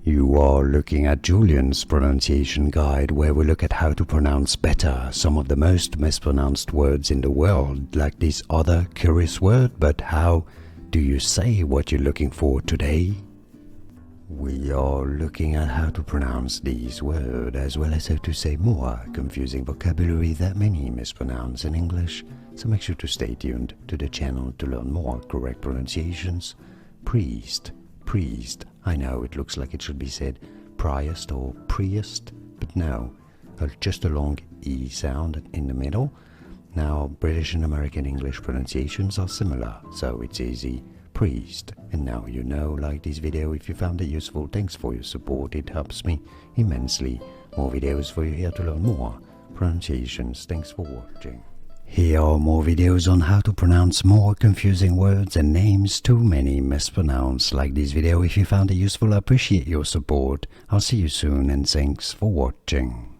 You are looking at Julian's pronunciation guide, where we look at how to pronounce better some of the most mispronounced words in the world, like this other curious word. But how do you say what you're looking for today? We are looking at how to pronounce these words, as well as how to say more confusing vocabulary that many mispronounce in English, so make sure to stay tuned to the channel to learn more correct pronunciations. Priest. I know it looks like it should be said priest or priest, but no, just a long E sound in the middle. Now, British and American English pronunciations are similar, so it's easy. Priest. And now you know. Like this video if you found it useful. Thanks for your support, it helps me immensely. More videos for you here to learn more pronunciations. Thanks for watching. Here are more videos on how to pronounce more confusing words and names too many mispronounced. Like this video if you found it useful. I appreciate your support. I'll see you soon and thanks for watching.